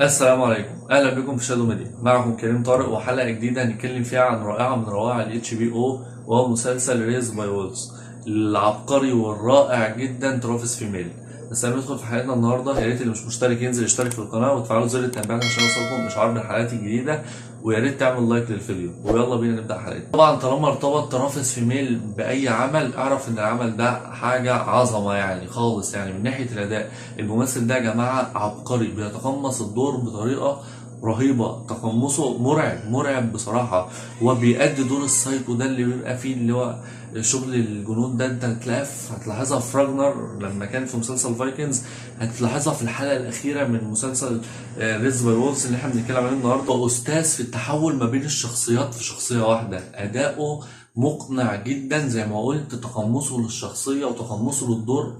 السلام عليكم، اهلا بكم في شادو ميديا. معكم كريم طارق وحلقه جديده هنتكلم فيها عن رائعه من روائع الاتش بي او، وهو مسلسل ريز باي وولز العبقري والرائع جدا ترافيس فيميل. بس قبل ما ندخل في حلقتنا النهارده، يا ريت اللي مش مشترك ينزل يشترك في القناه وتفعلوا زر التنبيهات عشان يوصلكم اشعار بالحلقات الجديده، ويا ريت تعمل لايك للفيديو. ويلا بينا نبدا حلقتنا. طبعا طالما ارتبط ترافيس فيميل باي عمل، اعرف ان العمل ده حاجه عظمه يعني خالص. يعني من ناحيه الاداء، الممثل ده يا جماعه عبقري، بيتقمص الدور بطريقه رهيبه. تقمصه مرعب بصراحه. هو بيأدي دور السايكو ده اللي بيبقى فيه، اللي هو شغل الجنود ده. انت هتلاحظها في راجنر لما كان في مسلسل فايكنز، هتلاحظها في الحلقه الاخيره من مسلسل ريز باي وولز اللي احنا بنتكلم عليه النهارده. استاذ في التحول ما بين الشخصيات في شخصيه واحده. اداؤه مقنع جدا زي ما قلت، تقمصه للشخصيه وتقمصه للدور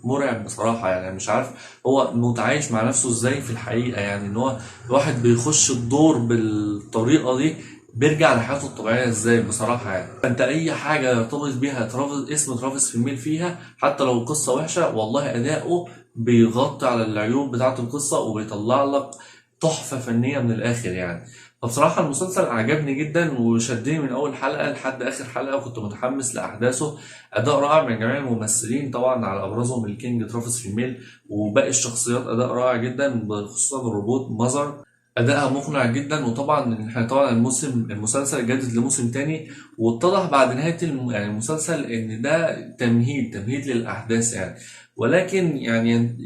مرعب بصراحه. يعني مش عارف هو متعايش مع نفسه ازاي في الحقيقه. يعني ان هو الواحد بيخش الدور بالطريقه دي بيرجع لحياته الطبيعيه ازاي بصراحه. يعني انت اي حاجه يرتبط بيها اسم ترافيس فيميل فيها، حتى لو القصه وحشه، والله اداؤه بيغطي على العيوب بتاعه القصه وبيطلع لك تحفه فنيه من الاخر يعني. فبصراحة المسلسل عجبني جدا وشدني من أول حلقة لحد آخر حلقة، وكنت متحمس لأحداثه. أداء رائع من جميع الممثلين، طبعا على أبرزهم الكينج ترافيس فيميل، وباقي الشخصيات أداء رائع جدا، خصوصا الروبوت مازر أداءها مقنع جدا. وطبعا احنا طبعا المسلسل جدد لموسم تاني، واتضح بعد نهاية يعني المسلسل إن ده تمهيد للأحداث يعني. ولكن يعني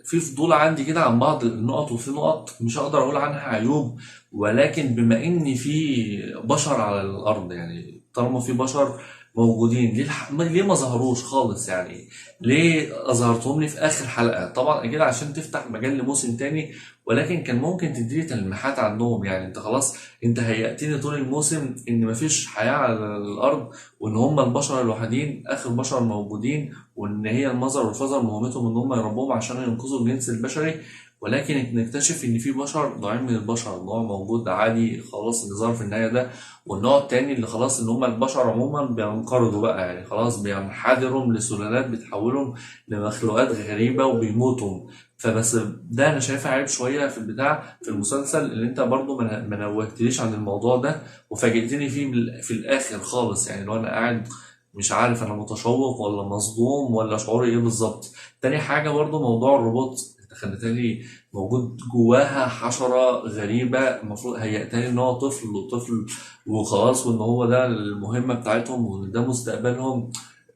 في فضول عندي كده عن بعض النقط، وفي نقط مش هقدر أقول عنها عيوب. ولكن بما ان في بشر على الارض، يعني طالما في بشر موجودين، ليه ما ظهروش خالص يعني؟ ليه اظهرتهم لي في اخر حلقة؟ طبعا اكيد عشان تفتح مجال لموسم تاني، ولكن كان ممكن تديني تلميحات عنهم. يعني انت خلاص، انت هيأتيني طول الموسم ان مفيش حياة على الارض، وان هم البشر الوحيدين، اخر بشر موجودين، وان هي المذر والفازر مهمتهم ان هم يربوهم عشان ينقذوا الجنس البشري. ولكن نكتشف ان في بشر، نوعين من البشر، نوع موجود عادي خلاص اللي ظهر في النهايه ده، والنوع التاني اللي خلاص ان هم البشر عموما بينقرضوا بقى، يعني خلاص بينحدروا لسلالات، بتحولهم لمخلوقات غريبه وبيموتوا. فبس ده انا شايفها عيب شويه في البتاع في المسلسل، اللي انت برضو ما نوهتليش عن الموضوع ده وفاجئتني فيه في الاخر خالص. يعني لو انا قاعد مش عارف انا متشوق ولا مصدوم ولا شعوري ايه بالظبط. تاني حاجه برضو موضوع الروبوت، انت خليتني موجود جواها حشرة غريبة، المفروض هيأتاني ان هو طفل وخلاص، وان هو ده المهمة بتاعتهم وان ده مستقبلهم،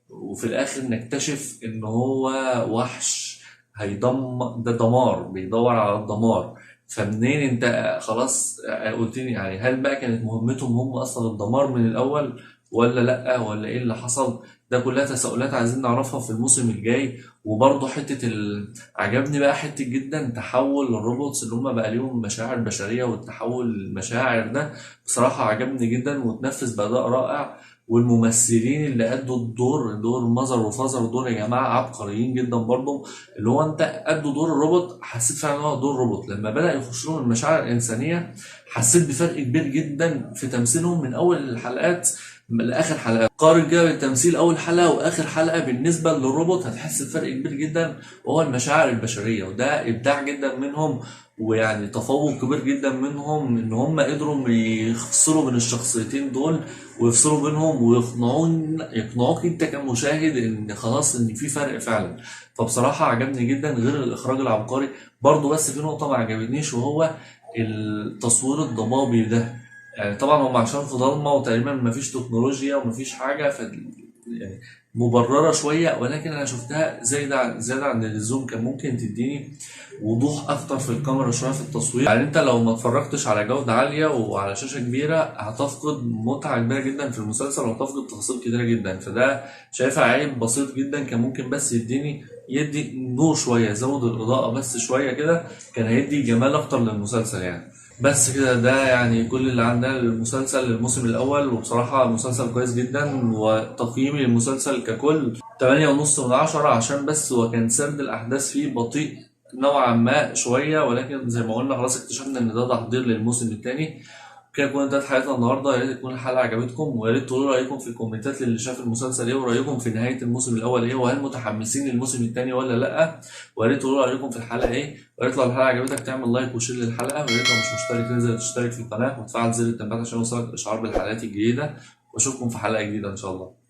وفي الاخر نكتشف ان هو وحش ده دمار، بيدور على الدمار. فمنين انت خلاص قلت لي يعني؟ هل بقى كانت مهمتهم هم اصلا الدمار من الاول، ولا لا، ولا ايه اللي حصل؟ ده كلها تساؤلات عايزين نعرفها في الموسم الجاي. وبرضه عجبني بقى حتة جدا تحول الروبوتس اللي هم بقى ليهم مشاعر بشرية، والتحول المشاعر ده بصراحة عجبني جدا وتنفذ بأداء رائع. والممثلين اللي أدوا دور مازر وفازر، دول يا جماعة عبقريين جدا برضه. اللي هو أنت أدوا دور الروبوت، حسيت فعلا إن هو دور روبوت. لما بدأ يخش لهم المشاعر الإنسانية، حسيت بفرق كبير جدا في تمثيلهم من أول الحلقات لاخر حلقه. قارن كده بالتمثيل اول حلقه واخر حلقه بالنسبه للروبوت، هتحس بفرق كبير جدا، وهو المشاعر البشريه. وده ابداع جدا منهم، ويعني تفوق كبير جدا منهم ان هم قدروا يفصلوا بين الشخصيتين دول، ويفصلوا بينهم يقنعوك انت كمشاهد ان خلاص ان في فرق فعلا. فبصراحه عجبني جدا، غير الاخراج العبقري برضو. بس في نقطه ما عجبتنيش، وهو التصوير الضبابي ده. يعني طبعا هم عشان في ضلمه وتقريبا مفيش تكنولوجيا ومفيش حاجه، يعني مبرره شويه. ولكن انا شفتها زياده عن اللزوم. كان ممكن تديني وضوح اكتر في الكاميرا شويه في التصوير. يعني انت لو ما اتفرجتش على جوده عاليه وعلى شاشه كبيره، هتفقد متعه كبيره جدا في المسلسل، وهتفقد تفاصيل كتيره جدا. فده شايفها عيب بسيط جدا. كان ممكن بس يدي نور شويه، يزود الاضاءه بس شويه كده، كان هيدي جمال اكتر للمسلسل يعني. بس كده، ده يعني كل اللي عندنا للمسلسل الموسم الأول. وبصراحة المسلسل كويس جدا، وتقييمي للمسلسل ككل 8.5 من 10، عشان بس هو كان سرد الأحداث فيه بطيء نوعا ما شوية. ولكن زي ما قلنا خلاص اكتشفنا إن ده تحضير للموسم الثاني. كده تكون انتهت حلقتنا النهارده. يا ريت تكون الحلقه عجبتكم، ويا ريت تقولوا رايكم في الكومنتات للي شاف المسلسل ايه، ورايكم في نهايه الموسم الاول ايه، وهل متحمسين للموسم الثاني ولا لا. ويا ريت تقولوا رايكم في الحلقه ايه. ويا ريت لو الحلقه عجبتك تعمل لايك وشير للحلقه. ويا ريت لو مش مشترك تنزل تشترك في القناه وتفعل زر التنبيهات عشان يوصلك اشعار بالحلقات الجديده. واشوفكم في حلقه جديده ان شاء الله.